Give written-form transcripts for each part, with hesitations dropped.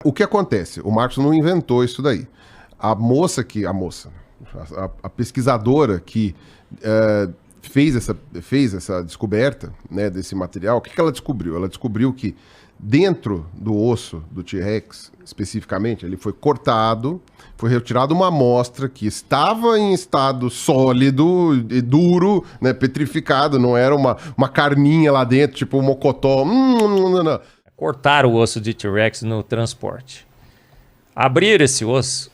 o que acontece? O Marcos não inventou isso daí. A pesquisadora que fez essa descoberta, né, desse material, o que ela descobriu? Ela descobriu que dentro do osso do T-Rex, especificamente, ele foi cortado, foi retirada uma amostra que estava em estado sólido e duro, né, petrificado, não era uma carninha lá dentro, tipo um mocotó. Não. Cortaram o osso de T-Rex no transporte. Abrir esse osso,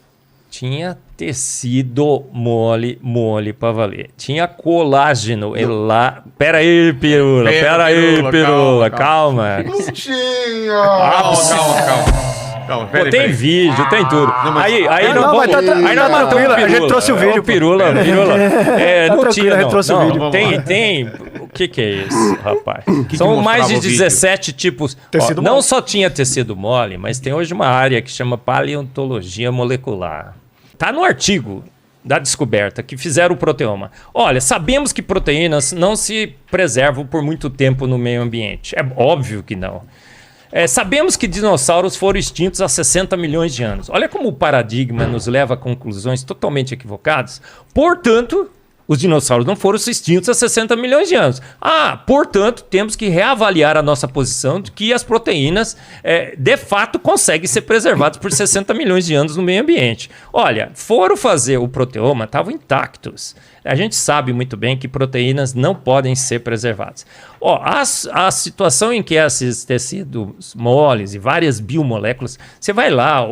tinha tecido mole pra valer. Tinha colágeno lá. Pera aí, Pirula. Calma. Não tinha! Calma. Tem vídeo, tem tudo. Aí não vai tranquilo. A gente trouxe o vídeo. Pirula. Não tinha, a gente trouxe o vídeo. Tem. O que é isso, rapaz? São mais de 17 tipos. Não só tinha tecido mole, mas tem hoje uma área que chama paleontologia molecular. Tá no artigo da descoberta que fizeram o proteoma. Olha, sabemos que proteínas não se preservam por muito tempo no meio ambiente. É óbvio que não. Sabemos que dinossauros foram extintos há 60 milhões de anos. Olha como o paradigma nos leva a conclusões totalmente equivocadas. Portanto, os dinossauros não foram extintos há 60 milhões de anos. Portanto, temos que reavaliar a nossa posição de que as proteínas, de fato, conseguem ser preservadas por 60 milhões de anos no meio ambiente. Olha, foram fazer o proteoma, estavam intactos. A gente sabe muito bem que proteínas não podem ser preservadas. A situação em que esses tecidos moles e várias biomoléculas, você vai lá,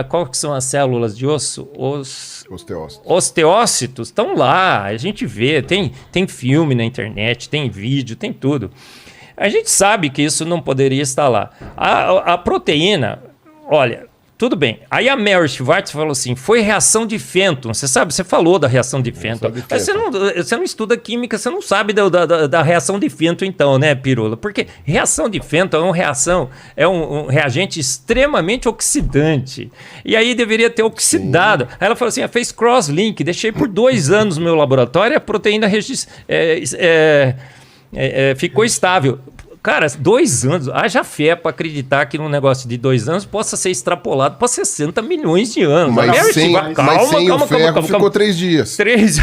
qual que são as células de osso? Osteócitos estão lá, a gente vê, tem filme na internet, tem vídeo, tem tudo. A gente sabe que isso não poderia estar lá. A proteína, olha, tudo bem. Aí a Mary Schwartz falou assim, foi reação de Fenton. Você sabe, você falou da reação de Fenton. Mas você não estuda química, você não sabe da reação de Fenton então, né, Pirula? Porque reação de Fenton é um reagente extremamente oxidante. E aí deveria ter oxidado. Aí ela falou assim, fez cross-link, deixei por 2 anos no meu laboratório, a proteína ficou estável. Cara, 2 anos, haja fé para acreditar que num negócio de 2 anos possa ser extrapolado para 60 milhões de anos. Mas sem o ferro ficou 3 dias. 3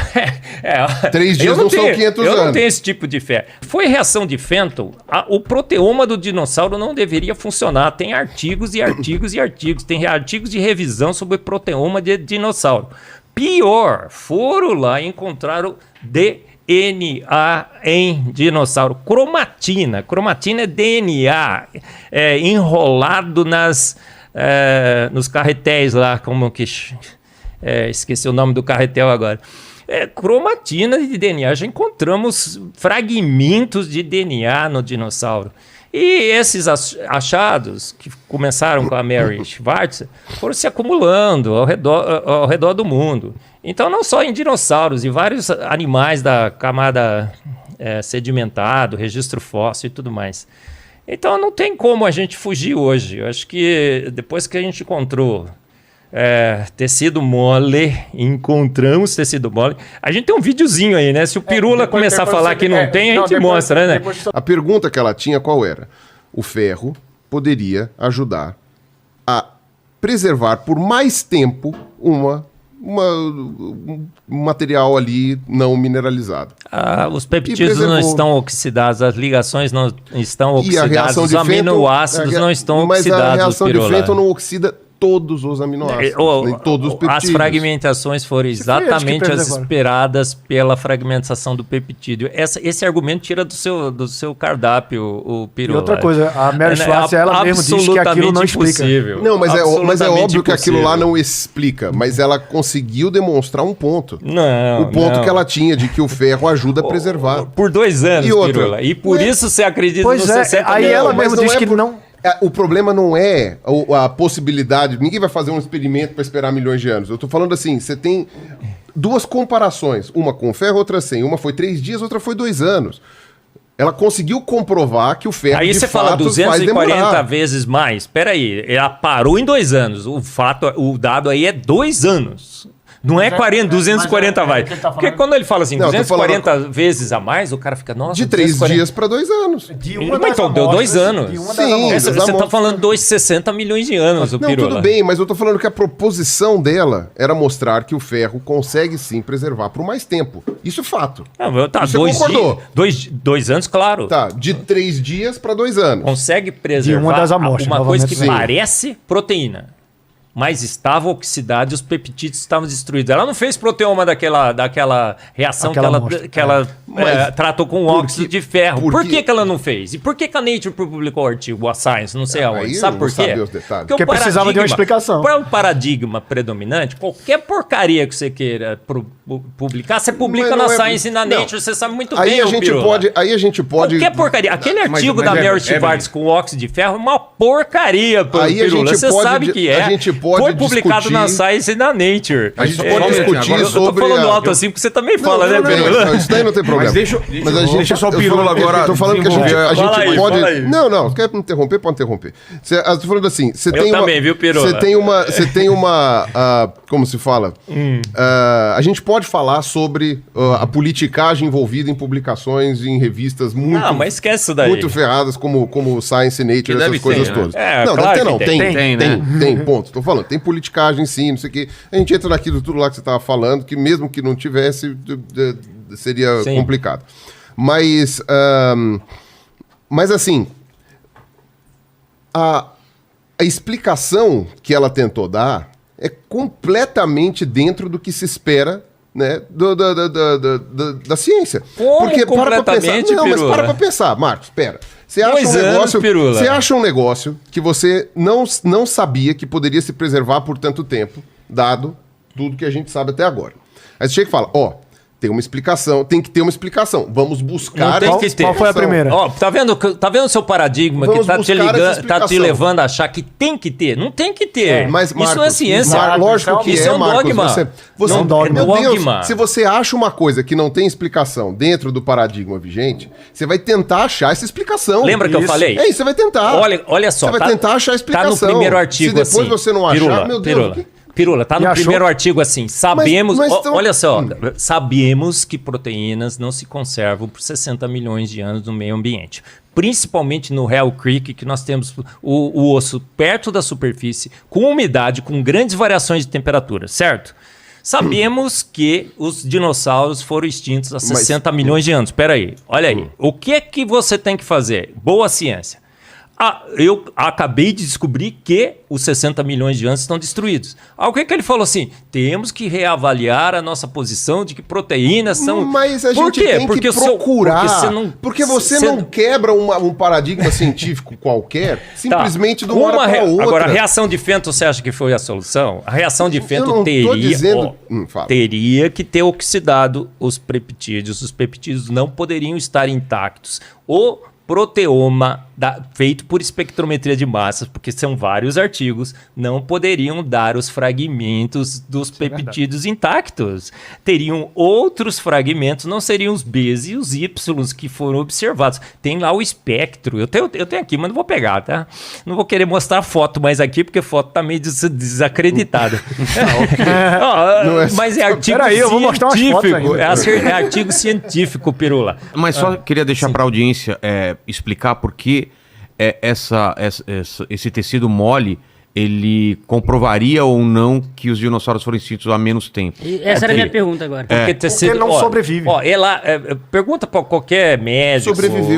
dias não são 500 anos. Eu não tenho esse tipo de fé. Foi reação de Fenton, o proteoma do dinossauro não deveria funcionar. Tem artigos e artigos e artigos. Tem artigos de revisão sobre proteoma de dinossauro. Pior, foram lá e encontraram DNA em dinossauro. Cromatina é DNA enrolado nos carretéis lá, como que... esqueci o nome do carretel agora. Cromatina de DNA. Já encontramos fragmentos de DNA no dinossauro. E esses achados, que começaram com a Mary Schwartz, foram se acumulando ao redor do mundo. Então, não só em dinossauros, em vários animais da camada sedimentado, registro fóssil e tudo mais. Então, não tem como a gente fugir hoje. Eu acho que depois que a gente encontrou tecido mole, encontramos tecido mole. A gente tem um videozinho aí, né? Se o Pirula começar a falar que não tem, a gente mostra, né? A pergunta que ela tinha qual era? O ferro poderia ajudar a preservar por mais tempo um material ali não mineralizado. Os peptídeos não estão oxidados, as ligações não estão oxidadas, os aminoácidos não estão oxidados. Mas a reação de Fenton não oxida todos os aminoácidos, nem todos os peptídeos. As fragmentações foram exatamente as esperadas pela fragmentação do peptídeo. Esse argumento tira do seu cardápio, o Pirula. E outra coisa, a Mary Schwartz, ela mesmo diz que aquilo não explica. Não, mas é óbvio que aquilo lá não explica, mas ela conseguiu demonstrar um ponto. O ponto que ela tinha de que o ferro ajuda a preservar. Por 2 anos, Pirula. E por isso você acredita nos 60 milhões. Aí ela mesmo diz que não... O problema não é a possibilidade. Ninguém vai fazer um experimento para esperar milhões de anos. Eu tô falando assim, você tem 2 comparações. Uma com ferro, outra sem. Uma foi 3 dias, outra foi 2 anos. Ela conseguiu comprovar que o ferro aí de você fato fala 240 faz demorar. vezes mais. Espera aí, ela parou em 2 anos. O dado aí é 2 anos. Não é 40, 240 vai. Porque quando ele fala assim, Não, 240 vezes a mais, o cara fica, nossa, De 3 dias para 2 anos. Então, deu 2 anos. Sim, Você tá falando 260 milhões de anos, o Não, Pirula. tudo bem, mas eu tô falando que a proposição dela era mostrar que o ferro consegue sim preservar por mais tempo. Isso é fato. Não, tá, Você concordou? 2 anos, claro. Tá, de 3 dias para 2 anos. Consegue preservar uma das amostras, uma coisa que sim. parece proteína, mas estava oxidada e os peptídeos estavam destruídos. Ela não fez proteoma daquela reação que ela tratou com óxido de ferro. Por que ela não fez? E por que a Nature publicou o artigo, a Science, não sei aonde? Sabe por quê? Porque precisava de uma explicação. Para o paradigma predominante, qualquer porcaria que você queira publicar, você publica na Science e na Nature, você sabe muito bem, Aí a gente pode... Qualquer porcaria. Aquele artigo da Mary Schwartz com óxido de ferro é uma porcaria, Pirula. Você sabe que é. Foi publicado na Science e na Nature. A gente pode discutir sobre... Eu tô falando alto assim, porque você também fala, né, Pirula? Isso daí não tem problema. Mas deixa só o Pirula agora. Eu tô falando que a gente pode... Não, quer me interromper? Pode interromper. Eu tô falando assim... Eu também, viu, Pirula? Você tem uma... Como se fala? A gente pode falar sobre a politicagem envolvida em publicações em revistas muito... Não, mas esquece isso daí. Muito ferradas, como Science e Nature, essas coisas todas. Não, deve ter não. Tem, Ponto. Tô falando, tem politicagem sim, não sei o quê. A gente entra naquilo tudo lá que você tava falando, que mesmo que não tivesse, seria complicado. Mas assim, a explicação que ela tentou dar é completamente dentro do que se espera, né, da ciência. Como porque completamente, não, mas Pirula? para pra pensar, Marcos, espera. Você acha um negócio que você não sabia que poderia se preservar por tanto tempo, dado tudo que a gente sabe até agora. Aí você chega e fala, tem uma explicação, tem que ter uma explicação. Vamos buscar essa explicação. Qual foi a primeira? Tá vendo o seu paradigma que tá te levando a achar que tem que ter? Não tem que ter. Mas, Marcos, isso não é ciência. Lógico que isso é um Marcos, dogma. Você, Não, dogma. meu Deus, Dogma. se você acha uma coisa que não tem explicação dentro do paradigma vigente, você vai tentar achar essa explicação. Lembra que eu falei? É isso, você vai tentar. Olha só. Você vai tentar achar a explicação. Tá no primeiro artigo se depois você não achar, meu Deus... Pirula, tá no primeiro artigo assim, sabemos, então... olha só, sabemos que proteínas não se conservam por 60 milhões de anos no meio ambiente. Principalmente no Hell Creek, que nós temos o osso perto da superfície, com umidade, com grandes variações de temperatura, certo? Sabemos que os dinossauros foram extintos há 60 milhões de anos. Espera aí, olha aí. O que você tem que fazer? Boa ciência. Eu acabei de descobrir que os 60 milhões de anos estão destruídos. O que ele falou assim? Temos que reavaliar a nossa posição de que proteínas são... Mas a gente tem que procurar. Porque você não quebra um paradigma científico qualquer, simplesmente de uma hora para outra. Agora, a reação de Fenton, você acha que foi a solução? A reação de Fenton teria que ter oxidado os peptídeos. Os peptídeos não poderiam estar intactos. O proteoma feito por espectrometria de massas, porque são vários artigos, não poderiam dar os fragmentos dos peptídeos intactos. Teriam outros fragmentos, não seriam os Bs e os Ys que foram observados. Tem lá o espectro. Eu tenho aqui, mas não vou pegar, tá? Não vou querer mostrar a foto mais aqui, porque a foto tá meio desacreditada. Mas é artigo científico. Eu vou mostrar umas fotos ainda. É artigo científico, Pirula. Mas só queria deixar para a audiência explicar por que esse tecido mole ele comprovaria ou não que os dinossauros foram extintos há menos tempo. Essa era a minha pergunta agora. Porque ele não sobrevive. Pergunta para qualquer médico,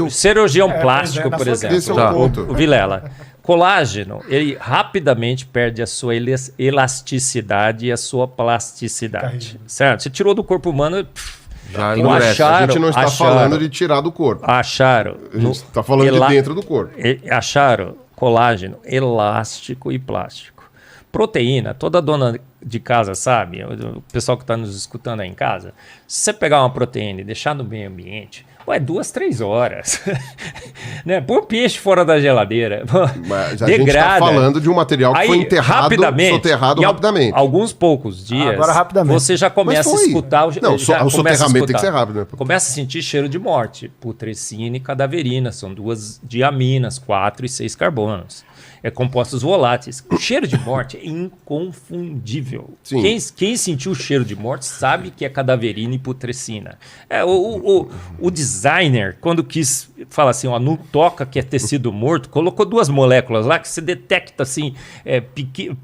cirurgião plástico, por exemplo. Esse é um ponto. O Vilela. Colágeno, ele rapidamente perde a sua elasticidade e a sua plasticidade. Certo? Você tirou do corpo humano... Já endurece. A gente não está falando de tirar do corpo. Acharam. A gente está falando de dentro do corpo. Acharam colágeno elástico e plástico. Proteína, toda dona de casa sabe, o pessoal que está nos escutando aí em casa, se você pegar uma proteína e deixar no meio ambiente, 2, 3 horas. Né? Põe peixe fora da geladeira. Mas a gente está falando de um material que foi enterrado, soterrado rapidamente. Alguns poucos dias, você já começa a escutar... Não, o soterramento tem que ser rápido. Né? Começa a sentir cheiro de morte. Putrescina e cadaverina. São 2 diaminas, 4 e 6 carbonos. compostos voláteis. O cheiro de morte é inconfundível. Sim. Quem sentiu o cheiro de morte sabe que é cadaverina e putrescina. O designer, quando quis falar assim, ó, não toca que é tecido morto, colocou 2 moléculas lá que se detecta assim,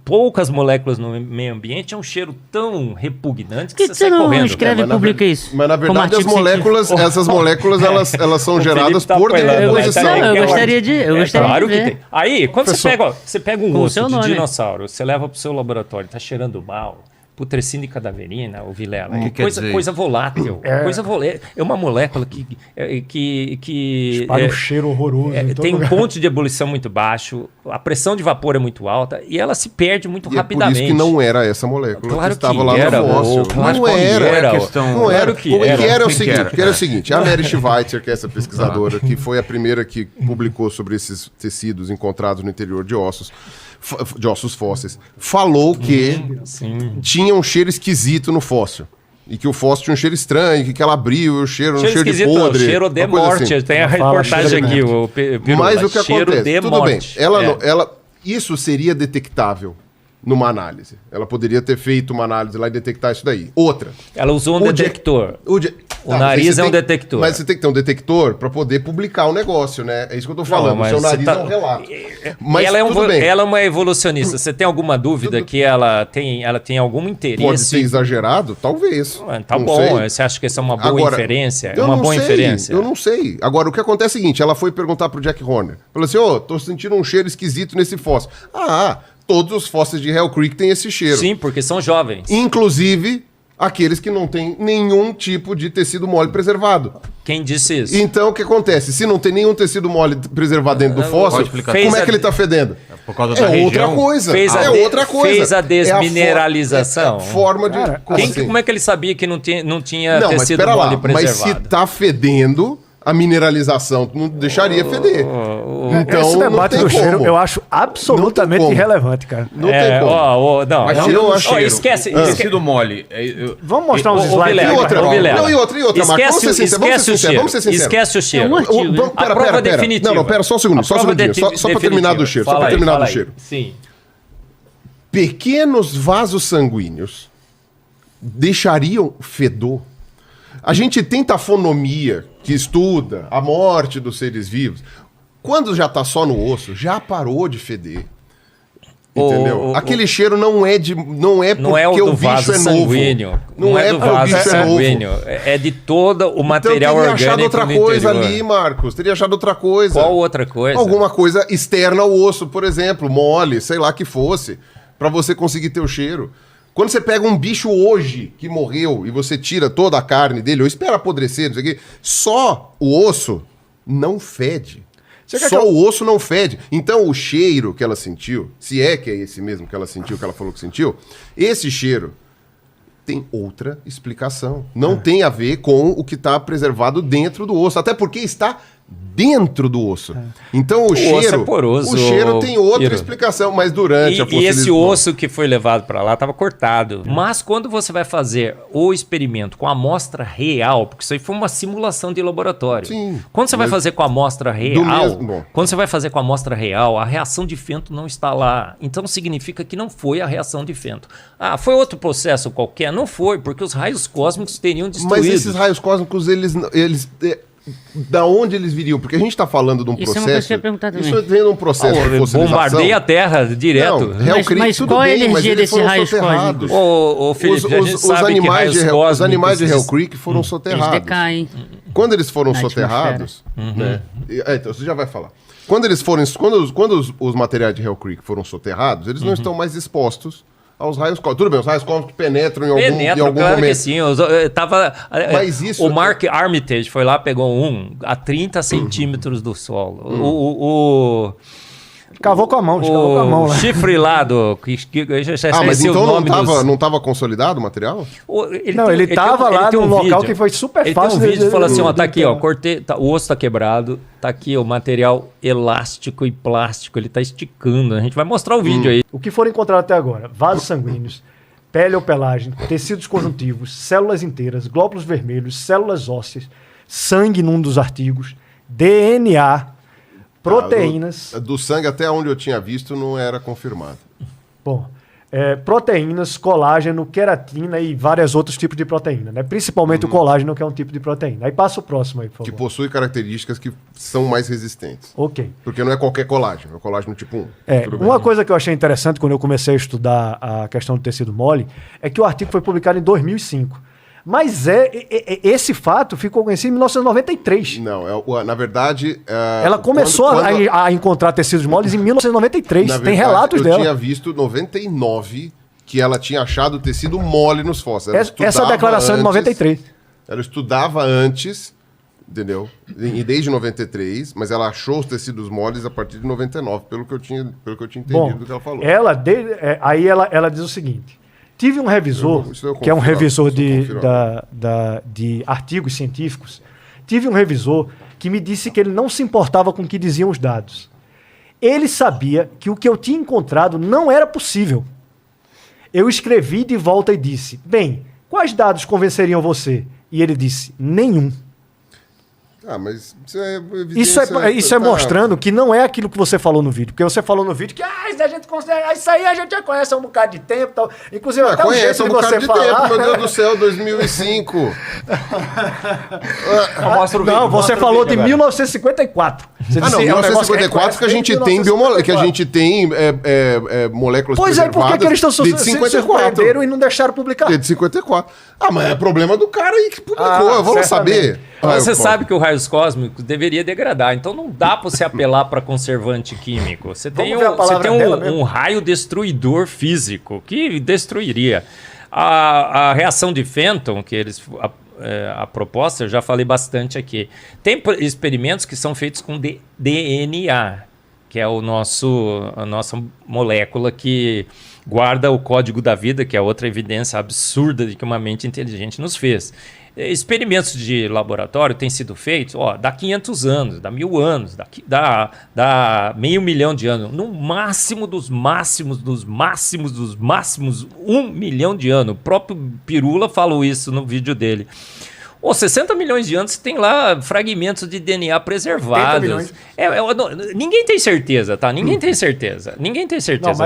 poucas moléculas no meio ambiente, é um cheiro tão repugnante que você sai não correndo. escreve e publica isso? Mas na verdade Como essas moléculas elas são geradas por decomposição. Eu gostaria de Claro que ver. tem. Aí, quando você pega um Com o osso seu de nome. dinossauro, você leva pro seu laboratório, tá cheirando mal, putrescina e cadaverina, ou Vilela, coisa volátil. É uma molécula que Espalha um cheiro horroroso. em todo tem um lugar. ponto de ebulição muito baixo, a pressão de vapor é muito alta e ela se perde muito E é por rapidamente. isso que não era essa molécula Claro que estava que lá era, no fóssil. claro Não que era. era. Não era. Claro que O que era. era é o Que seguinte, era? que era o seguinte, a Mary Schweitzer, que é essa pesquisadora, que foi a primeira que publicou sobre esses tecidos encontrados no interior de ossos fósseis, falou que tinha um cheiro esquisito no fóssil. E que o fóssil tinha um cheiro estranho, que ela abriu, o cheiro de podre. Cheiro de uma coisa morte. assim. Tem a Fala, reportagem cheiro de aqui. Mas o que acontece? Tudo bem. Morte. Isso seria detectável numa análise. Ela poderia ter feito uma análise lá e detectar isso daí. Outra. Ela usou um detector. O nariz é um detector. Mas você tem que ter um detector para poder publicar o negócio, né? É isso que eu tô falando. Não, o seu mas nariz você tá- é um relato. Mas ela tudo bem. ela é uma evolucionista. Você tem alguma dúvida que ela tem algum interesse? Pode ser exagerado? Talvez. Tá Não bom. sei. Você acha que essa é uma boa Agora, inferência? É eu uma não boa sei, inferência. Eu não sei. Agora, o que acontece é o seguinte, ela foi perguntar pro Jack Horner. Falou assim, tô sentindo um cheiro esquisito nesse fóssil. Todos os fósseis de Hell Creek têm esse cheiro. Sim, porque são jovens. Inclusive aqueles que não têm nenhum tipo de tecido mole preservado. Quem disse isso? Então, o que acontece? Se não tem nenhum tecido mole preservado dentro do fóssil, explicar. como é que ele tá fedendo? Por causa da outra região. coisa. Fez outra coisa. Fez a É desmineralização. forma de... Como é que ele sabia que não tinha Não, mas tecido pera mole lá. Mas preservado? se tá fedendo, a mineralização não deixaria feder. Então, Esse não debate tem do cheiro como. eu acho absolutamente como. irrelevante, cara. Não tem como. Não, Mas não, tirando eu o acho- cheiro, esquece- o tecido mole. Vamos mostrar uns Ô, slides. Vilela, E outra, ô, Vilela. não, e outra, Marcos. Vamos Esquece, ser sinceros, esquece o cheiro. vamos ser sinceros. Esquece o cheiro. É um artigo. Pera, A prova definitiva. Não, pera, só um segundo, A prova só pra terminar do cheiro, Fala aí, terminar fala do aí. cheiro. Sim. Pequenos vasos sanguíneos deixariam fedor? A gente tem tafonomia, que estuda a morte dos seres vivos. Quando já tá só no osso, já parou de feder. Entendeu? Aquele cheiro não é Não é o porque do o bicho vaso é novo. sanguíneo. Não é do porque o vaso bicho é novo. sanguíneo. É de todo o Então material teria orgânico achado outra do coisa interior. ali, Marcos. Teria achado outra coisa. Qual outra coisa? Alguma coisa externa ao osso, por exemplo, mole, sei lá que fosse, pra você conseguir ter o cheiro. Quando você pega um bicho hoje que morreu e você tira toda a carne dele, ou espera apodrecer, não sei o quê, só o osso não fede. Só o osso não fede. Então o cheiro que ela sentiu, se é que é esse mesmo que ela sentiu, que ela falou que sentiu, esse cheiro tem outra explicação. Não tem a ver com o que está preservado dentro do osso. Até porque está dentro do osso. Então o cheiro, osso é poroso, o cheiro tem outra Iro. explicação, mas durante a E esse fossilização... osso que foi levado para lá estava cortado. Mas quando você vai fazer o experimento com a amostra real, porque isso aí foi uma simulação de laboratório. Sim, Quando você vai mas fazer com a amostra real, mesmo- bom. quando você vai fazer com a amostra real, a reação de Fento não está lá. Então significa que não foi a reação de Fento. Foi outro processo qualquer? Não foi, porque os raios cósmicos teriam destruído. Mas esses raios cósmicos, eles da onde eles viriam? Porque a gente está falando de um Isso é uma processo... coisa que eu ia perguntar também. Isso vem de um processo de fossilização. Bombardeia a Terra direto. Não, Hell Creek, Mas tudo qual é a bem, mas energia eles desses foram raios soterrados. Ô, Felipe, a gente Os sabe que animais raios os animais de Hell cósmicos- Creek foram Eles soterrados. decaem. Quando eles foram Na soterrados, né? Então você já vai falar. Quando os materiais de Hell Creek foram soterrados, eles não estão mais expostos aos raios cósmicos. Tudo bem, os raios cósmicos penetram em algum claro momento. que sim. Mas isso- o Mark Armitage foi lá, pegou um a 30 centímetros do solo. Cavou com a mão, escavou com a mão. O Né? chifre lá do... eu já Mas esqueci o então nome dos- não tava consolidado o material? Ele tava lá tem num local vídeo. que foi super Ele fácil. tem um vídeo que fala assim, ó, de- tá aqui, ó, cortei, o osso tá quebrado, tá aqui o material elástico e plástico, ele tá esticando. A gente vai mostrar o vídeo aí. O que foram encontrados até agora? Vasos sanguíneos, pele ou pelagem, tecidos conjuntivos, células inteiras, glóbulos vermelhos, células ósseas, sangue num dos artigos, DNA, proteínas... Do sangue, até onde eu tinha visto, não era confirmado. Bom, proteínas, colágeno, queratina e vários outros tipos de proteína, né? Principalmente o colágeno, que é um tipo de proteína. Aí passa o próximo aí, por Que favor. possui características que são mais resistentes. Ok. Porque não é qualquer colágeno, é o colágeno tipo 1. Tudo bem. Uma coisa que eu achei interessante quando eu comecei a estudar a questão do tecido mole é que o artigo foi publicado em 2005. Mas esse fato ficou conhecido em 1993. Não, na verdade... Ela começou a encontrar tecidos moles em 1993. Na Tem verdade, relatos dela. Eu tinha visto 99 que ela tinha achado tecido mole nos fósseis. Essa declaração é de 93. Ela estudava antes, entendeu? E desde 93, mas ela achou os tecidos moles a partir de 99, pelo que eu tinha entendido Bom, do que ela falou. aí ela diz o seguinte: tive um revisor, que é um revisor de artigos científicos, tive um revisor que me disse que ele não se importava com o que diziam os dados. Ele sabia que o que eu tinha encontrado não era possível. Eu escrevi de volta e disse: bem, quais dados convenceriam você? E ele disse: nenhum. Mas isso Isso é mostrando que não é aquilo que você falou no vídeo. Porque você falou no vídeo que isso a gente considera, isso aí a gente já conhece há um bocado de tempo. Tal. Inclusive, até o jeito de você falar... Meu Deus do céu, 2005. Não, você falou de 1954. Você disse, 1954 que a gente tem moléculas Pois é, por que eles estão se surpreenderam e não deixaram publicar? Desde 54. Mas é problema do cara aí que publicou, eu vou lá saber. Você sabe que o raios cósmicos deveria degradar, então não dá para você apelar para conservante químico. Você tem um raio destruidor físico que destruiria. A reação de Fenton, que eles... A proposta, eu já falei bastante aqui. Tem experimentos que são feitos com DNA, que é a nossa molécula que guarda o código da vida, que é outra evidência absurda de que uma mente inteligente nos fez. Experimentos de laboratório têm sido feitos, dá 500 anos, dá 1000 anos, dá meio milhão de anos. No máximo dos máximos, 1 milhão de anos. O próprio Pirula falou isso no vídeo dele. 60 milhões de anos tem lá fragmentos de DNA preservados. Ninguém tem certeza, tá? Ninguém tem certeza,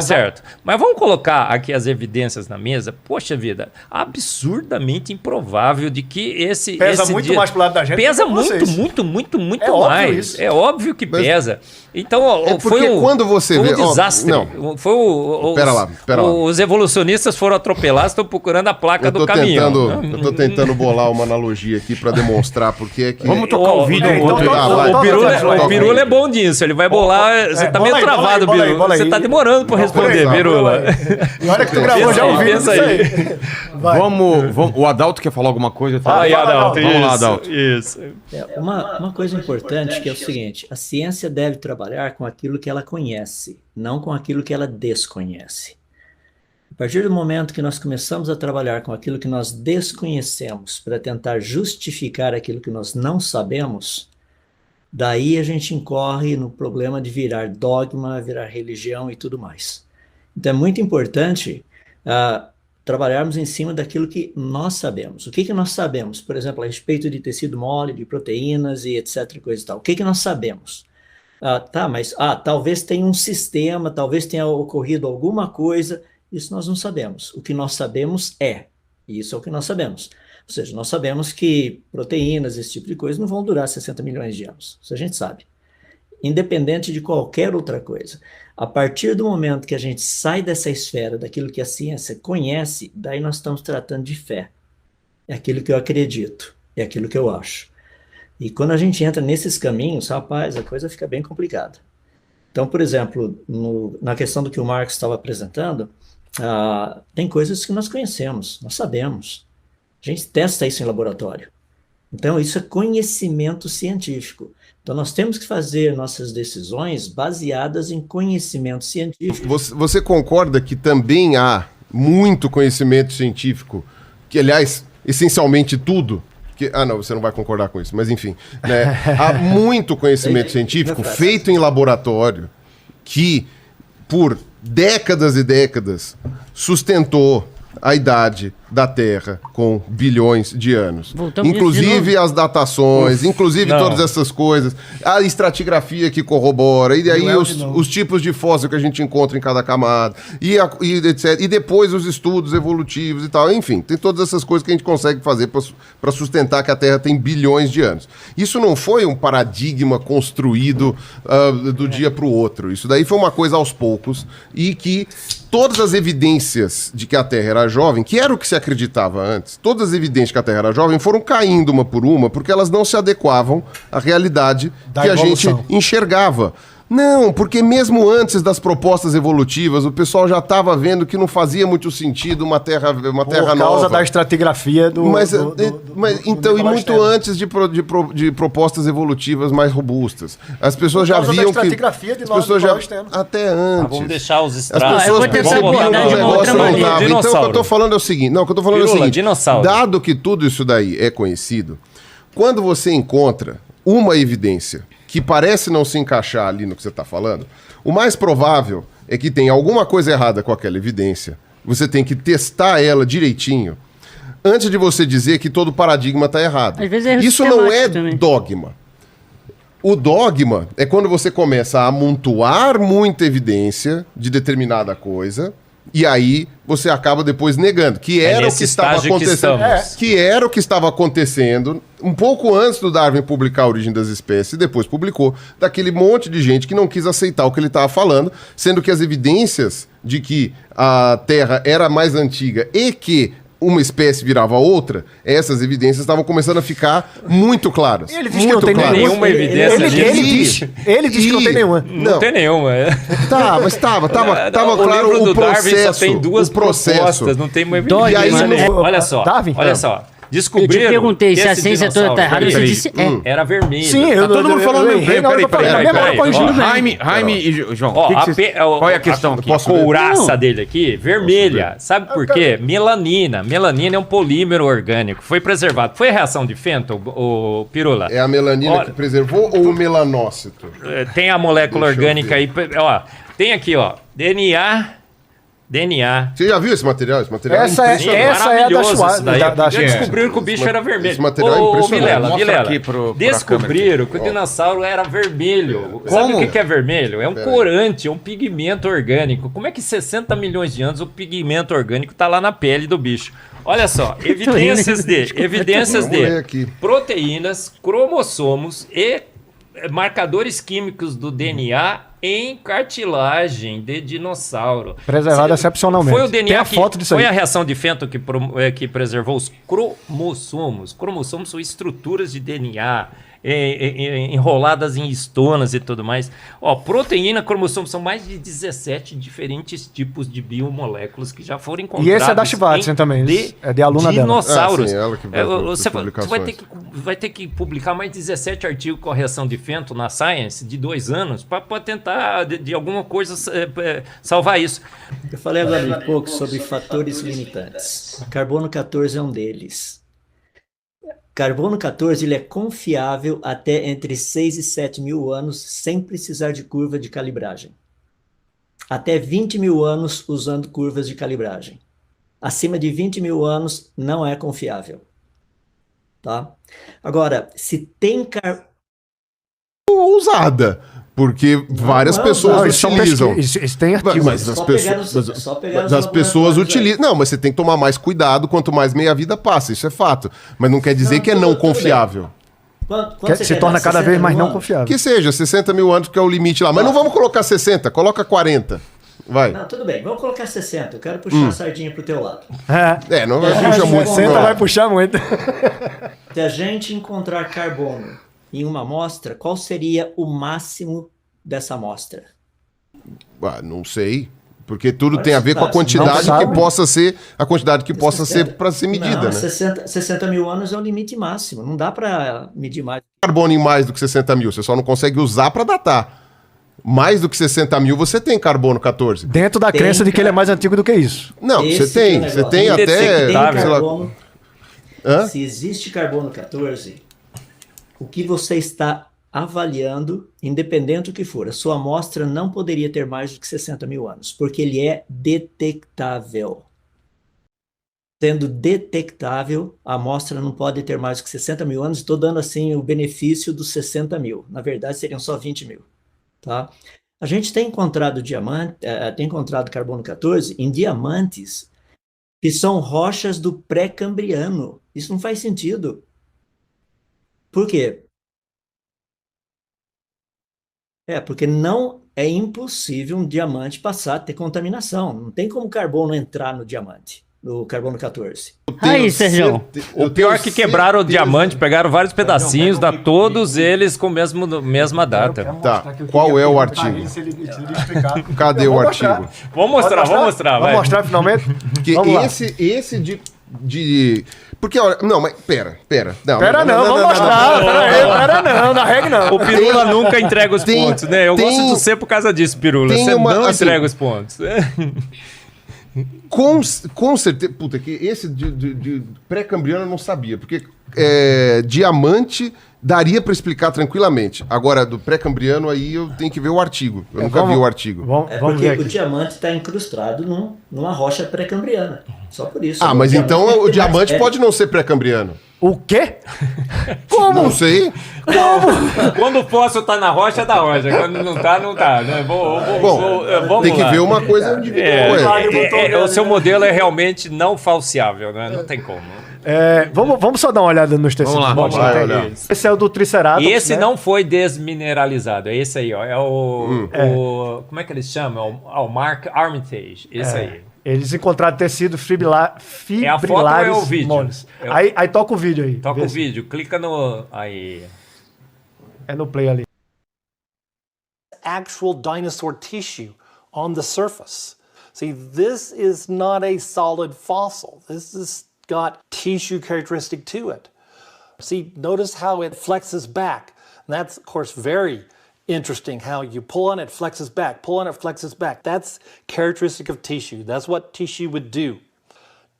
certo? Mas vamos colocar aqui as evidências na mesa. Poxa vida, absurdamente improvável de que esse... Pesa muito mais pro lado da gente. Pesa muito mais. É óbvio que pesa. Então, quando você foi vê... um desastre. Pera lá. Os evolucionistas foram atropelados, estão procurando a placa do caminhão. Eu tô tentando bolar uma analogia aqui pra demonstrar porque é que... Vamos tocar o vídeo. O Pirula é bom disso, ele vai bolar... Você tá meio travado, Pirula. Você tá demorando pra responder, Pirula. E olha que tu gravou já o vídeo. Pensa aí. O Adalto quer falar alguma coisa? Vai, Adalto. Vamos lá, Adalto. Isso. Uma coisa importante que é o seguinte: a ciência deve trabalhar com aquilo que ela conhece, não com aquilo que ela desconhece. A partir do momento que nós começamos a trabalhar com aquilo que nós desconhecemos para tentar justificar aquilo que nós não sabemos, daí a gente incorre no problema de virar dogma, virar religião e tudo mais. Então é muito importante trabalharmos em cima daquilo que nós sabemos. O que nós sabemos, por exemplo, a respeito de tecido mole, de proteínas e etc. Coisa e tal. O que nós sabemos? Mas talvez tenha um sistema, talvez tenha ocorrido alguma coisa. Isso nós não sabemos. O que nós sabemos isso é o que nós sabemos. Ou seja, nós sabemos que proteínas, esse tipo de coisa, não vão durar 60 milhões de anos. Isso a gente sabe. Independente de qualquer outra coisa. A partir do momento que a gente sai dessa esfera, daquilo que a ciência conhece, daí nós estamos tratando de fé. É aquilo que eu acredito, é aquilo que eu acho. E quando a gente entra nesses caminhos, rapaz, a coisa fica bem complicada. Então, por exemplo, na questão do que o Marcos estava apresentando, tem coisas que nós conhecemos, nós sabemos. A gente testa isso em laboratório. Então, isso é conhecimento científico. Então, nós temos que fazer nossas decisões baseadas em conhecimento científico. Você concorda que também há muito conhecimento científico, que, aliás, essencialmente tudo... não, você não vai concordar com isso, mas enfim. Né, há muito conhecimento científico feito em laboratório que, por décadas e décadas, sustentou a idade da Terra com bilhões de anos. Voltamos nisso de Inclusive as datações, inclusive não. todas essas coisas, a estratigrafia que corrobora, e aí os tipos de fóssil que a gente encontra em cada camada, e etc. E depois os estudos evolutivos e tal. Enfim, tem todas essas coisas que a gente consegue fazer para sustentar que a Terra tem bilhões de anos. Isso não foi um paradigma construído do dia para o outro. Isso daí foi uma coisa aos poucos, e que todas as evidências de que a Terra era jovem, que era o que se acreditava antes, todas as evidências de que a Terra era jovem foram caindo uma por uma, porque elas não se adequavam à realidade Da que a gente evolução. enxergava. Não, porque mesmo antes das propostas evolutivas, o pessoal já estava vendo que não fazia muito sentido uma terra Por nova. causa da estratigrafia do... Então, e muito antes de propostas evolutivas mais robustas. As pessoas já viam que... de As pessoas já... externo. Até antes. Vamos deixar os As estratos. pessoas eu vou tentar percebiam abordar que de o uma outra negócio não maneira. dava. Então, o que eu Dinossauro. tô falando é o seguinte. Não, o que eu tô falando é o Pirula, seguinte. dinossauro. Dado que tudo isso daí é conhecido, quando você encontra uma evidência que parece não se encaixar ali no que você está falando, o mais provável é que tenha alguma coisa errada com aquela evidência. Você tem que testar ela direitinho antes de você dizer que todo paradigma está errado. Às vezes é erro Isso não é sistemático também. dogma. O dogma é quando você começa a amontoar muita evidência de determinada coisa, e aí você acaba depois negando, que era o nesse que estava estágio que acontecendo. estamos. Que era o que estava acontecendo um pouco antes do Darwin publicar A Origem das Espécies, depois publicou, daquele monte de gente que não quis aceitar o que ele estava falando, sendo que as evidências de que a Terra era mais antiga e que uma espécie virava outra, essas evidências estavam começando a ficar muito claras. Ele diz que muito não tem claras. nenhuma evidência Ele disso. diz que não tem nenhuma. Não tem nenhuma. Tá, mas tava O claro livro o do Darwin processo. só tem duas o processo. propostas, não tem uma Dogma, evidência. né? Olha só, Darwin? olha só. Descobriram Eu te perguntei que se a esse ciência toda dinossauro tá errada, você peraí, disse era vermelho. Sim, Tá todo mundo falando mesmo. errei na hora que eu falei. peraí, Na mesma hora peraí. corrigindo Ó, bem. Jaime e João, Ó, qual é a questão aqui? A couraça Não. dele aqui, vermelha. Sabe por quê? Melanina. Melanina é um polímero orgânico. Foi preservado. Foi a reação de Fenton, o Pirula? É a melanina Olha- que preservou ou o melanócito? Tem a molécula Deixa eu orgânica aí. Ó, tem aqui, ó. DNA. Você já viu esse material? Esse material Essa é impressionante. a da Maravilhoso Schwarz. isso daí. Da Descobriram que o bicho era vermelho. esse material é impressionante. Vilela, Mostra Vilela, aqui pra descobriram que o dinossauro era vermelho. Sabe o que é vermelho? É um corante, é um pigmento orgânico. Como é que 60 milhões de anos o pigmento orgânico tá lá na pele do bicho? Olha só, evidências Vamos ler de aqui. proteínas, cromossomos e marcadores químicos do DNA em cartilagem de dinossauro. Preservado excepcionalmente. Foi o DNA Tem a que, foto disso foi aí. a reação de Fenton que preservou os cromossomos. Cromossomos são estruturas de DNA enroladas em estonas e tudo mais. Ó, proteína, cromossomos são mais de 17 diferentes tipos de biomoléculas que já foram encontradas. E esse é da Schwarzen também, é de aluna dela. dinossauros. Ah, sim, ela que vai Você para as vai ter que publicar mais 17 artigos com a reação de Fenton na Science de 2 anos para tentar de alguma coisa salvar isso. Eu falei agora de pouco sobre fatores limitantes. Carbono 14 é um deles. Carbono 14 ele é confiável até entre 6 e 7 mil anos sem precisar de curva de calibragem. Até 20 mil anos usando curvas de calibragem. Acima de 20 mil anos não é confiável. Tá? Agora, se tem Ousada. Porque várias pessoas utilizam. Isso tem artigo. Mas as Só pessoas, pegar os as pessoas laboratórios aí. utilizam. Não, mas você tem que tomar mais cuidado quanto mais meia vida passa. Isso é fato. Mas não quer dizer que é não tudo bem. confiável. Quanto você Se quer torna dar? cada 60 vez mais mil não anos? confiável. Que seja, 60 mil anos que é o limite lá. Mas não vamos colocar 60, coloca 40. Vai. Não, tudo bem, vamos colocar 60. Eu quero puxar a sardinha pro teu lado. Não puxa muito. 60 não. vai puxar muito. Se a gente encontrar carbono em uma amostra, qual seria o máximo dessa amostra? Não sei. Porque tudo Olha, tem a ver com a não quantidade sabe. que possa ser. A quantidade que possa ser para ser medida, Não, né? 60 mil anos é o limite máximo. Não dá para medir mais. Carbono em mais do que 60 mil. Você só não consegue usar para datar. Mais do que 60 mil, você tem carbono 14. Dentro da Tem, crença de que ele é cara. mais antigo do que isso. Não, Esse você tem. que é o Você negócio. tem até. Tem sei lá, carbono. Hã? Se existe carbono 14, o que você está avaliando, independente do que for, a sua amostra não poderia ter mais do que 60 mil anos, porque ele é detectável. sendo detectável, a amostra não pode ter mais que 60 mil anos. Estou dando assim o benefício dos 60 mil. Na verdade, seriam só 20 mil. Tá? A gente tem encontrado tem encontrado carbono 14 em diamantes que são rochas do pré-cambriano. Isso não faz sentido. Por quê? Porque não é impossível um diamante passar a ter contaminação. Não tem como carbono entrar no diamante, no carbono 14. Aí, Sérgio. O pior é que quebraram o diamante, pegaram vários pedacinhos, dá todos eles com a mesma data. Tá, qual é o artigo? Cadê o artigo? Vamos mostrar. Vamos mostrar finalmente? Porque esse de... Porque, olha... Não, mas pera. Não, vamos mostrar. Pera não, na regra não. O Pirula nunca entrega os pontos, né? Eu gosto de você por causa disso, Pirula. Você não entrega os pontos. Com certeza... Puta, que esse de pré-cambriano eu não sabia. Porque diamante daria para explicar tranquilamente. Agora, do pré-cambriano, aí eu tenho que ver o artigo. Eu nunca vi o artigo. Vamos porque ver o diamante está incrustado numa rocha pré-cambriana. Só por isso. Ah, mas então o diamante pode não ser pré-cambriano. O quê? Como? Não sei. Quando o fóssil tá na rocha, é da rocha. Quando não tá, né? Bom, tem que ver uma coisa individual. O seu modelo é realmente não falseável, né? Não tem como. Vamos só dar uma olhada nos tecidos. Vamos lá. Esse é o do Triceratops. Esse não foi desmineralizado. É esse aí, ó. É o como é que eles chamam? O Mark Armitage. Esse aí. Eles encontraram tecido fibrilares É a foto ou é o vídeo? moles. Aí toca o vídeo aí. Toca o vídeo. Clica no... Aí. É no play ali. Actual dinosaur tissue on the surface. See, this is not a solid fossil. This has got tissue characteristic to it. See, notice how it flexes back. And that's, of course, very interesting how you pull on it, flexes back, pull on it, flexes back. That's characteristic of tissue. That's what tissue would do.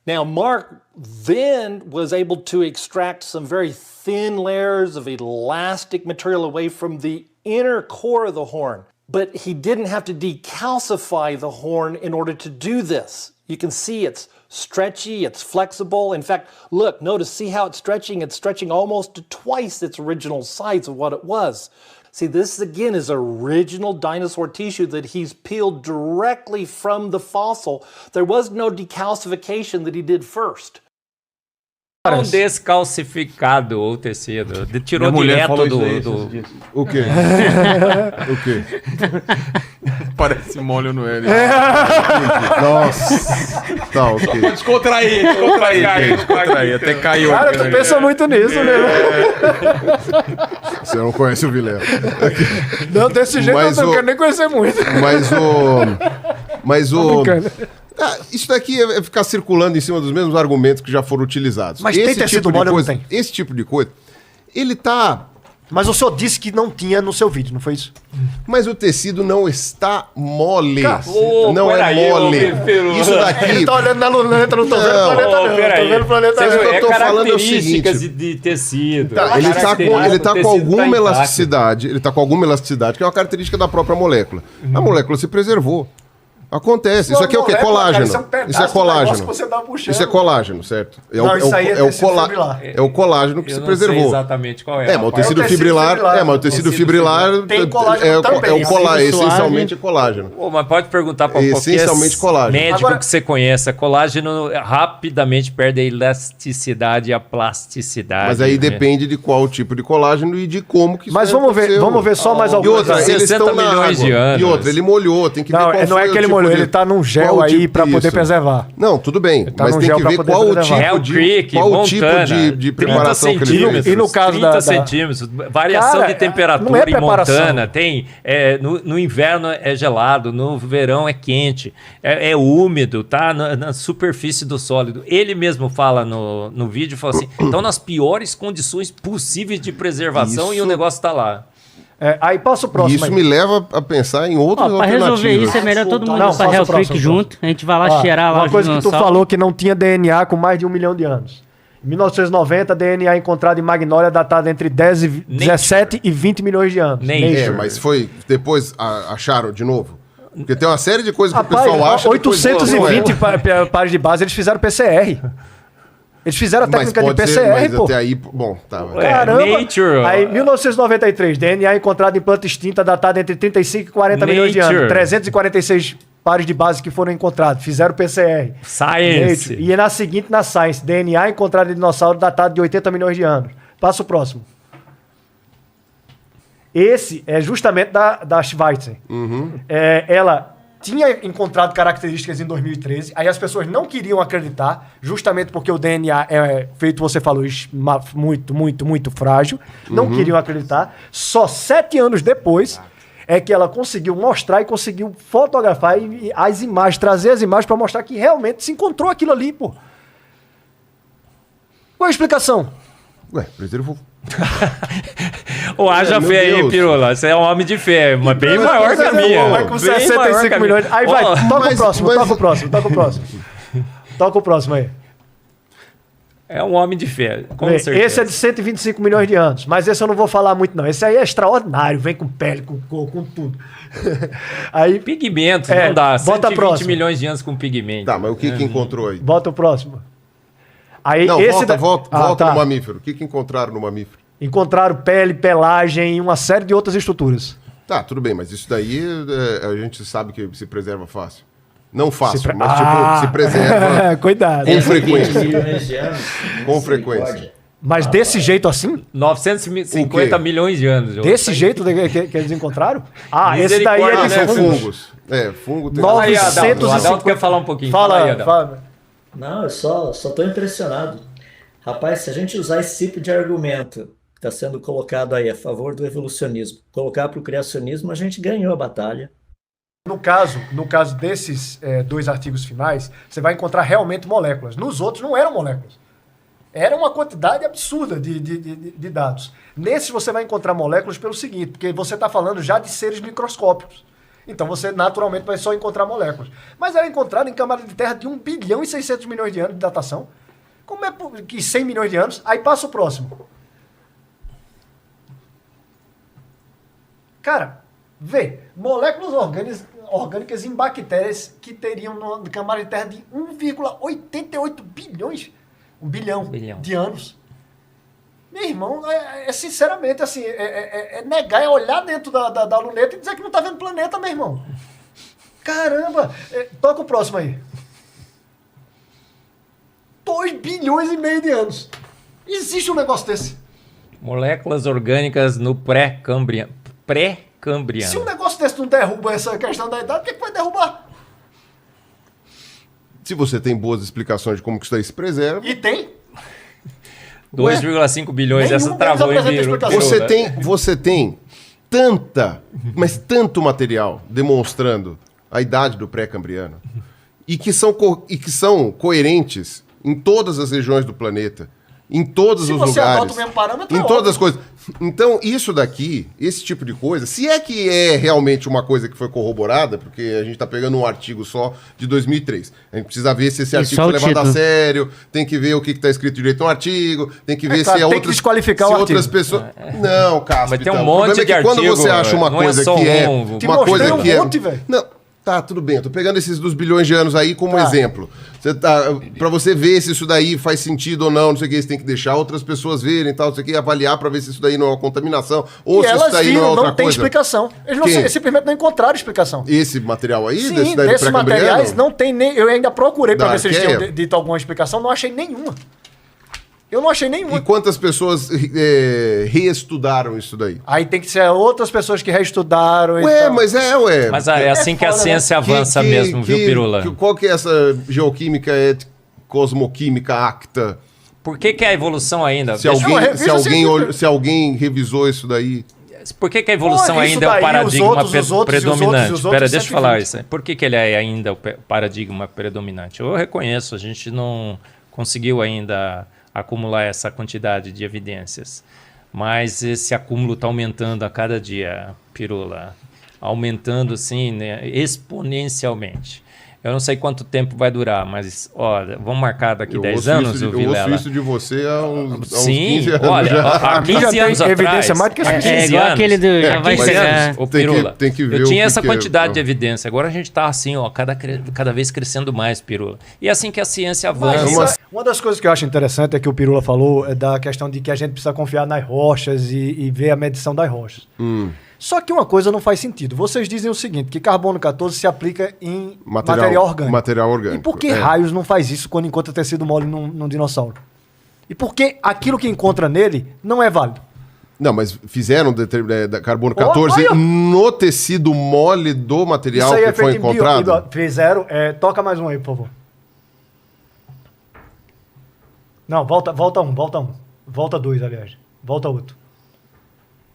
Now, Mark then was able to extract some very thin layers of elastic material away from the inner core of the horn. But he didn't have to decalcify the horn in order to do this. You can see it's stretchy, it's flexible. In fact, look, notice, see how it's stretching? It's stretching almost to twice its original size of what it was. See, this again is original dinosaur tissue that he's peeled directly from the fossil. There was no decalcification that he did first. Não descalcificado o tecido. Tirou direto do... O quê? O quê? Parece molho no L. Nossa. Tá, ok. Descontrair. Até caiu. Cara, tu pensa muito nisso, né? Você não conhece o Vilela. Não, desse jeito eu não quero nem conhecer muito. Mas isso daqui é ficar circulando em cima dos mesmos argumentos que já foram utilizados. Mas tem tecido mole ou não tem? Esse tipo de coisa, ele tá... Mas o senhor disse que não tinha no seu vídeo, não foi isso? Mas o tecido não está mole. Não é mole. Isso daqui... Ele tá olhando na luneta, não tô vendo o planeta não. Tô vendo o planeta não. Eu tô falando é o seguinte... de tecido. Tá, ele tá com alguma elasticidade. Ele tá com alguma elasticidade, que é uma característica da própria molécula. A molécula se preservou. Acontece. Isso aqui é o quê? Colágeno. Isso é colágeno. Isso é colágeno, certo? É o colágeno que se preservou. Eu não sei exatamente qual é. Mas o tecido fibrilar... Mas o tecido fibrilar é essencialmente colágeno. Mas pode perguntar para qualquer médico que você conheça. Colágeno rapidamente perde a elasticidade e a plasticidade. Mas aí depende de qual tipo de colágeno e de como que isso aconteceu. Mas vamos ver só mais alguma coisa. 60 milhões de anos. E outra, ele molhou. Tem que ver qual foi o tipo. Não é que ele molhou. Ele tá num gel aí pra poder preservar. Não, tudo bem. Mas tem que ver qual o tipo de preparação que ele fez. E no caso 30 centímetros. Variação de temperatura em Montana. Tem, no inverno é gelado, no verão é quente. É úmido, tá? Na superfície do sólido. Ele mesmo fala no vídeo, fala assim, estão nas piores condições possíveis de preservação e o negócio tá lá. Aí passa o próximo. Isso me leva a pensar em outras alternativas. Para resolver isso é melhor todo mundo ir para Hell Creek junto. A gente vai lá cheirar lá uma coisa que tu falou que não tinha DNA com mais de 1 milhão de anos. Em 1990, DNA encontrado em Magnólia datado entre 17 e 20 milhões de anos. Mas foi... Depois acharam de novo? Porque tem uma série de coisas que o pessoal acha... 820 pares de base, eles fizeram PCR. Eles fizeram a técnica de PCR, mas pô. até aí, bom, tá. Caramba. Nature. Aí, 1993, DNA encontrado em planta extinta datada entre 35 e 40 milhões de anos. 346 pares de base que foram encontrados. Fizeram PCR. Science. Nature. E na seguinte, na Science, DNA encontrado em dinossauro datado de 80 milhões de anos. Passa o próximo. Esse é justamente da Schweitzer. Ela tinha encontrado características em 2013, aí as pessoas não queriam acreditar, justamente porque o DNA é, feito você falou, muito frágil, não queriam acreditar. Só 7 anos depois é que ela conseguiu mostrar e conseguiu fotografar as imagens, trazer as imagens para mostrar que realmente se encontrou aquilo ali, pô. Qual é a explicação? Ué, preservou. Ô, haja fé aí, Pirula. Você é um homem de fé, mas bem maior que a minha. Vai com 65 milhões. Aí vai, toca o próximo. Toca o próximo aí. É um homem de fé, com Bem, certeza. esse é de 125 milhões de anos, mas esse eu não vou falar muito não. Esse aí é extraordinário, vem com pele, com cor, com tudo. Aí, Pigmentos, não dá. Bota 120 próximo. milhões de anos com pigmento. Tá, mas o que encontrou aí? Bota o próximo. Aí, Não, esse volta tá. no mamífero. O que encontraram no mamífero? Encontraram pele, pelagem e uma série de outras estruturas. Tá, tudo bem, mas isso daí a gente sabe que se preserva fácil. Não fácil, mas se preserva Cuidado. com frequência. Milhões de anos. Com frequência. Mas desse jeito assim? 950 milhões de anos. Desse jeito que eles encontraram? Ah, esse daí é de São fungos. fungos. É, fungo tem... Aí, Adalto, 950. o Adalto quer falar um pouquinho. Fala aí, aí, Adalto. fala. Não, eu só tô impressionado. Rapaz, se a gente usar esse tipo de argumento que está sendo colocado aí a favor do evolucionismo, colocar para o criacionismo, a gente ganhou a batalha. No caso desses 2 artigos finais, você vai encontrar realmente moléculas. Nos outros não eram moléculas. Era uma quantidade absurda de dados. Nesses você vai encontrar moléculas pelo seguinte, porque você está falando já de seres microscópicos. Então você naturalmente vai só encontrar moléculas. Mas era encontrado em camada de terra de 1 bilhão e 600 milhões de anos de datação. Como é que 100 milhões de anos? Aí passa o próximo. Cara, vê, moléculas orgânicas em bactérias que teriam na camada de terra de 1,88 bilhões, 1 bilhão de anos. Meu irmão, sinceramente assim, negar, é olhar dentro da luneta e dizer que não está vendo planeta, meu irmão. Caramba! Toca o próximo aí. 2 bilhões e meio de anos. Existe um negócio desse. Moléculas orgânicas no pré-cambriano. Se um negócio desse não derruba essa questão da idade, o que vai derrubar? Se você tem boas explicações de como que isso daí se preserva... E tem. 2,5 bilhões, Nenhum essa travou deles em apresenta explicação. Você tem mas tanto material demonstrando a idade do pré-cambriano e que são coerentes em todas as regiões do planeta, em todos os lugares. Se você adota o mesmo parâmetro, em todas as coisas. Então, isso daqui, esse tipo de coisa, se é que é realmente uma coisa que foi corroborada, porque a gente está pegando um artigo só de 2003. A gente precisa ver se esse artigo foi levado a sério, tem que ver o que está escrito direito no artigo, tem que ver se tem que desqualificar o outras artigo. pessoas... Não, Cássio, mas tem um monte de quando artigo, você acha uma coisa que é... Uma coisa que é... Não, tá, tudo bem. Eu tô pegando esses 2 bilhões de anos aí como exemplo. Pra você ver se isso daí faz sentido ou não sei o que, você tem que deixar outras pessoas verem e tal, não sei o que, avaliar pra ver se isso daí não é uma contaminação ou se isso daí não é outra coisa. Não tem explicação. Eles simplesmente não encontraram explicação. Esse material aí? Sim, desse daí desses materiais não tem nem... Eu ainda procurei pra ver se eles Arqueia? tinham dito alguma explicação, não achei nenhuma. Eu não achei nenhuma. E quantas pessoas reestudaram isso daí? Aí tem que ser outras pessoas que reestudaram. Mas Mas é assim que a ciência avança mesmo, viu, Pirula? Qual que é essa geoquímica, cosmoquímica acta? Por que a evolução ainda... Se alguém revisou isso daí... Por que a evolução ainda é o paradigma predominante? Espera, deixa eu falar isso. Por que ele é ainda o paradigma predominante? Eu reconheço, a gente não conseguiu ainda acumular essa quantidade de evidências. Mas esse acúmulo está aumentando a cada dia, Pirula. Aumentando, assim, né, exponencialmente. Eu não sei quanto tempo vai durar, mas, olha, vamos marcar daqui 10 anos, o Vilela. Eu ouço isso de você há uns 15 anos. Olha, há 15 anos atrás... mais do que é igual aquele do... Já vai chegar... O Pirula. Tem que ver eu tinha essa quantidade de evidência. Agora a gente está assim, ó, cada vez crescendo mais, Pirula. E é assim que a ciência avança. Uma das coisas que eu acho interessante é que o Pirula falou é da questão de que a gente precisa confiar nas rochas e ver a medição das rochas. Só que uma coisa não faz sentido. Vocês dizem o seguinte, que carbono 14 se aplica em material orgânico. Material orgânico. E por que raios não faz isso quando encontra tecido mole num dinossauro? E por que aquilo que encontra nele não é válido? Não, mas fizeram carbono 14 no tecido mole do material que foi encontrado? Fizeram. Toca mais um aí, por favor. Não, volta um. Volta 2, aliás. Volta outro.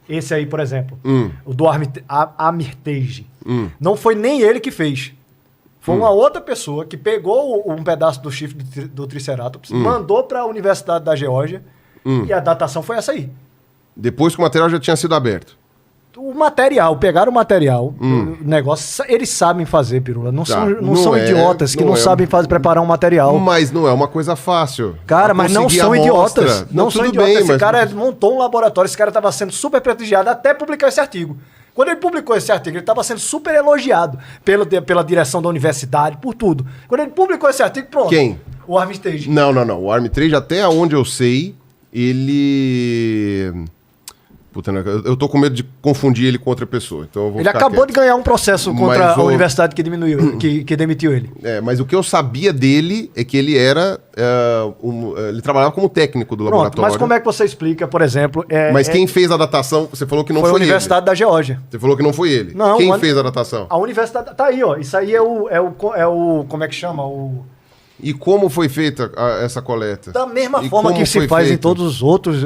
Esse aí, por exemplo, o do Armitage. Não foi nem ele que fez. Foi uma outra pessoa que pegou um pedaço do chifre do Triceratops, mandou para a Universidade da Geórgia e a datação foi essa aí. Depois que o material já tinha sido aberto. Pegaram o material, o negócio, eles sabem fazer, Pirula. Não são idiotas que não sabem preparar um material. Mas não é uma coisa fácil. Cara, mas não são idiotas. Não são idiotas. Esse cara montou um laboratório, esse cara estava sendo super prestigiado até publicar esse artigo. Quando ele publicou esse artigo, ele estava sendo super elogiado pela direção da universidade, por tudo. Quando ele publicou esse artigo, pronto. Quem? O Armitage. Não. O Armitage, até onde eu sei, ele... Puta, eu tô com medo de confundir ele com outra pessoa. Então ele acabou de ganhar um processo contra a universidade que demitiu ele. Mas o que eu sabia dele é que ele era... ele trabalhava como técnico do laboratório. Mas como é que você explica, por exemplo... Mas quem fez a datação, você falou que não foi ele. Foi a Universidade da Geórgia. Você falou que não foi ele. Não, quem fez a datação? A universidade... Tá aí, ó. Isso aí é o como é que chama? E como foi feita essa coleta? Da mesma forma que se faz em todos os outros,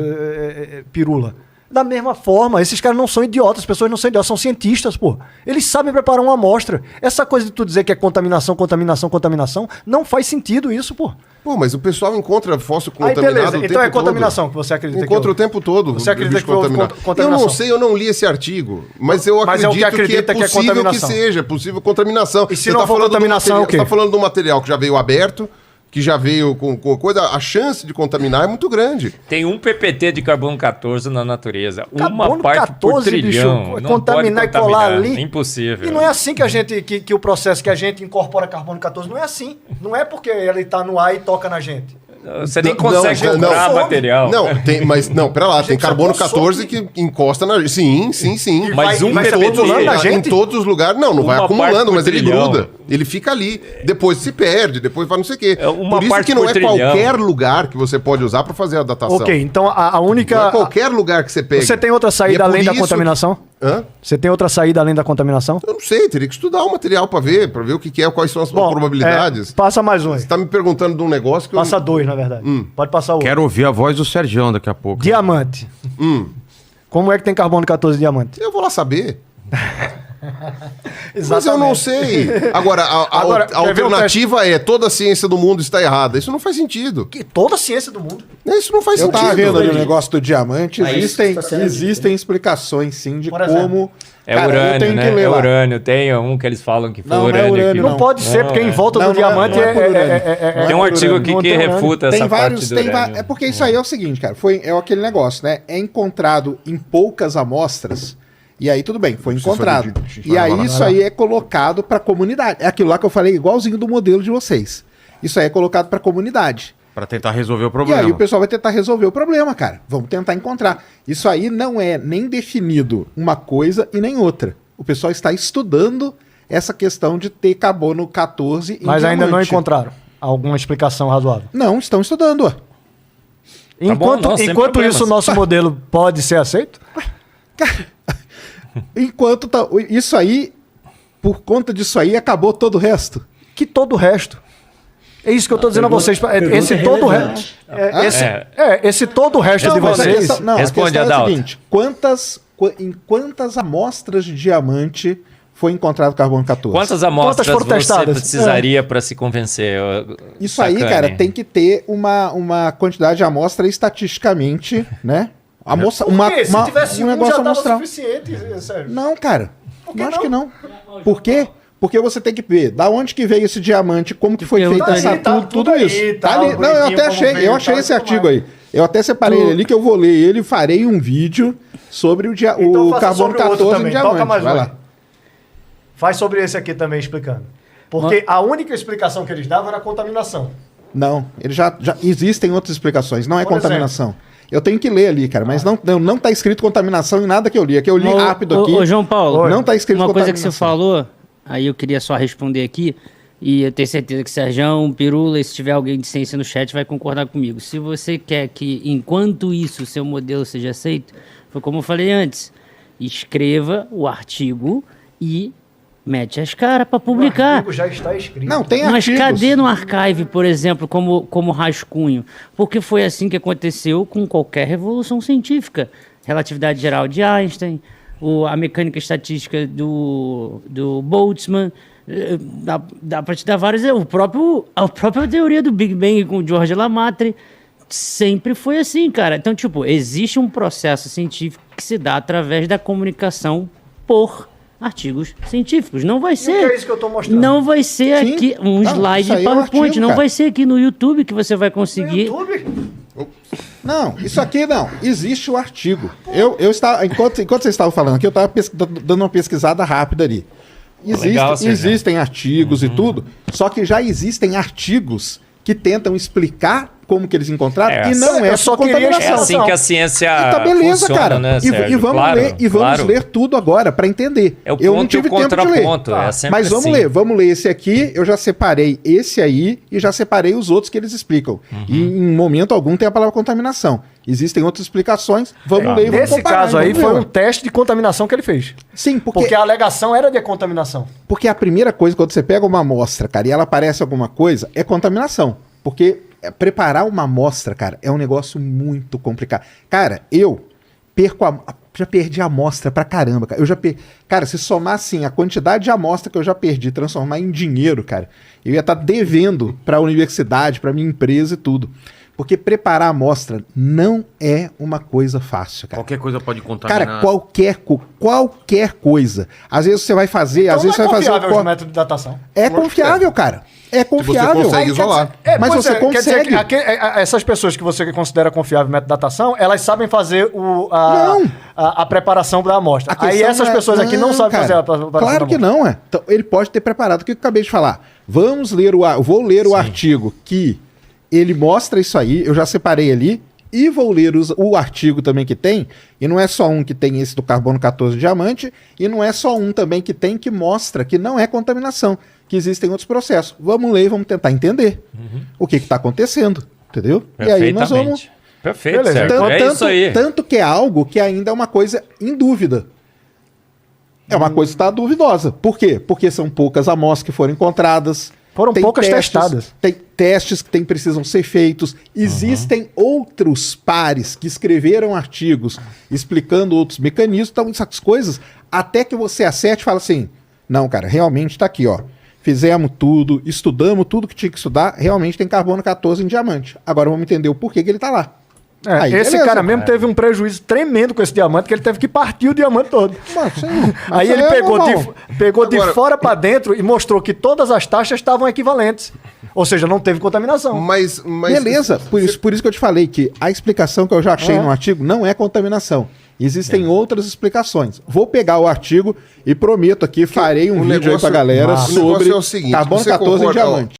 Pirula. Da mesma forma, esses caras não são idiotas, as pessoas não são idiotas, são cientistas, pô. Eles sabem preparar uma amostra. Essa coisa de tu dizer que é contaminação, não faz sentido isso, pô. Pô, mas o pessoal encontra fóssil contaminado o tempo todo. Então é contaminação que você acredita encontra o tempo todo. Você acredita que foi contaminação? Eu não sei, eu não li esse artigo, mas eu acredito que é possível que seja, possível contaminação. E se não for contaminação, o quê? Você tá falando de um material que já veio aberto, que já veio com coisa, a chance de contaminar é muito grande. Tem um PPT de carbono 14 na natureza. Carbono uma parte 14, por trilhão. Bicho, contaminar e colar ali. É impossível. E não é assim que a gente, que o processo que a gente incorpora carbono 14, não é assim. Não é porque ele tá no ar e toca na gente. Você nem consegue comprar material. Pera lá, tem carbono 14 que encosta na... Sim. Mas em todos os lugares, não vai acumulando, mas ele gruda. Ele fica ali, depois se perde, depois vai não sei o quê. Por isso que não é qualquer lugar que você pode usar para fazer a datação. Ok, então a única... Não é qualquer lugar que você pega. Você tem outra saída além da contaminação? Você tem outra saída além da contaminação? Eu não sei, teria que estudar o material para ver o que é, quais são as probabilidades. Passa mais um aí. Você tá me perguntando de um negócio que Passa dois, na verdade. Pode passar o outro. Quero ouvir a voz do Sergião daqui a pouco. Diamante. Como é que tem carbono 14 diamante? Eu vou lá saber. Mas eu não sei. Agora, a alternativa é toda a ciência do mundo está errada. Isso não faz sentido. Que toda a ciência do mundo? Isso não faz sentido. Eu tava vendo ali o negócio do diamante. Existem explicações, sim, de como... urânio, né? É urânio. Tem um que eles falam que foi urânio. Não pode ser, porque em volta do diamante tem um artigo aqui que refuta essa parte do urânio. É porque isso aí é o seguinte, cara. É aquele negócio, né? É encontrado em poucas amostras. E aí tudo bem, foi encontrado. E aí isso aí é colocado para a comunidade. É aquilo lá que eu falei, igualzinho do modelo de vocês. Isso aí é colocado para a comunidade. Para tentar resolver o problema. E aí o pessoal vai tentar resolver o problema, cara. Vamos tentar encontrar. Isso aí não é nem definido uma coisa e nem outra. O pessoal está estudando essa questão de ter carbono 14 em Mas ainda não encontraram alguma explicação razoável. Não, estão estudando. Enquanto isso, o nosso modelo pode ser aceito? Cara, enquanto tá, isso aí, por conta disso aí, acabou todo o resto. Que todo o resto? É isso que eu estou dizendo a vocês. Esse todo o resto. Esse todo o resto de vocês. Responde, Adalto. É o seguinte: em quantas amostras de diamante foi encontrado carbono 14? Quantas amostras você precisaria para se convencer? Isso aí, cara, tem que ter uma quantidade de amostra estatisticamente, né? Se tivesse um negócio já estava suficiente, Sérgio. Não, cara. Acho que não. Por quê? Porque você tem que ver da onde que veio esse diamante, como que foi feito essa tudo isso. Tá ali. Não, eu achei esse artigo aí. Eu até separei ele ali que eu vou ler ele e farei um vídeo sobre o carbono 14 em diamante. Vai lá. Faz sobre esse aqui também explicando. Porque a única explicação que eles davam era a contaminação. Não, ele já existem outras explicações, não é contaminação. Eu tenho que ler ali, cara, mas não tá escrito contaminação em nada que eu li. É que eu li rápido aqui. Ô, João Paulo, não tá escrito uma coisa que você falou, aí eu queria só responder aqui, e eu tenho certeza que Serjão, Pirula, se tiver alguém de ciência no chat, vai concordar comigo. Se você quer que, enquanto isso, o seu modelo seja aceito, foi como eu falei antes, escreva o artigo e mete as caras para publicar. O artigo já está escrito. Não, tem Mas artigos. cadê no archive, por exemplo, como rascunho? Porque foi assim que aconteceu com qualquer revolução científica. Relatividade geral de Einstein, a mecânica estatística do Boltzmann, dá para te dar vários... A própria teoria do Big Bang com o George Lemaitre sempre foi assim, cara. Então, tipo, existe um processo científico que se dá através da comunicação por artigos científicos. Não vai ser. É isso que eu tô mostrando. Não vai ser aqui um slide de PowerPoint. Não vai ser aqui no YouTube que você vai conseguir. No YouTube? Não, isso aqui não. Existe o artigo. Eu estava, enquanto vocês estavam falando aqui, eu estava dando uma pesquisada rápida ali. Existem artigos e tudo, só que já existem artigos que tentam explicar como que eles encontraram e não é só contaminação. É assim que a ciência tá beleza, funciona, cara. Né, e vamos ler tudo agora para entender. Eu não tive tempo de ler. Mas vamos ler esse aqui. Eu já separei esse aí e já separei os outros que eles explicam. E em momento algum tem a palavra contaminação. Existem outras explicações. Vamos ler e vamos comparar. Nesse caso aí foi um teste de contaminação que ele fez. Sim, porque a alegação era de contaminação. Porque a primeira coisa, quando você pega uma amostra, cara, e ela aparece alguma coisa, é contaminação. Porque preparar uma amostra, cara, é um negócio muito complicado. Cara, eu já perdi a amostra pra caramba, cara. Cara, se somar assim a quantidade de amostra que eu já perdi, transformar em dinheiro, cara, eu ia estar devendo pra universidade, pra minha empresa e tudo. Porque preparar a amostra não é uma coisa fácil, cara. Qualquer coisa pode contaminar. Cara, qualquer coisa. Às vezes você vai fazer, então às vezes você vai fazer... é confiável o método de datação. É confiável, cara. É confiável. Você consegue isolar. Mas você consegue. Quer dizer essas pessoas que você considera confiável o método de datação, elas sabem fazer a preparação da amostra. Aí essas pessoas aqui não sabem fazer a preparação da amostra. Claro que não, é. Então, ele pode ter preparado o que eu acabei de falar. Vou ler o artigo que ele mostra isso aí, eu já separei ali, e vou ler o artigo também que tem, e não é só um que tem esse do carbono 14 diamante, e não é só um também que tem que mostra que não é contaminação, que existem outros processos. Vamos ler e vamos tentar entender o que está acontecendo, entendeu? E aí nós vamos... Perfeito, isso aí. Tanto que é algo que ainda é uma coisa em dúvida. É uma coisa que está duvidosa. Por quê? Porque são poucas amostras que foram encontradas. Foram poucas testadas. Tem testes que precisam ser feitos. Existem outros pares que escreveram artigos explicando outros mecanismos. Então, essas coisas, até que você acerte e fala assim, não, cara, realmente está aqui, ó. Fizemos tudo, estudamos tudo que tinha que estudar, realmente tem carbono 14 em diamante. Agora vamos entender o porquê que ele está lá. Aí, esse beleza, cara mesmo teve um prejuízo tremendo com esse diamante, que ele teve que partir o diamante todo. Aí ele pegou de fora para dentro e mostrou que todas as taxas estavam equivalentes. Ou seja, não teve contaminação. Mas beleza, por isso que eu te falei que a explicação que eu já achei no artigo não é contaminação. Existem outras explicações. Vou pegar o artigo e prometo aqui, farei um vídeo aí pra galera sobre carbono 14 em diamante.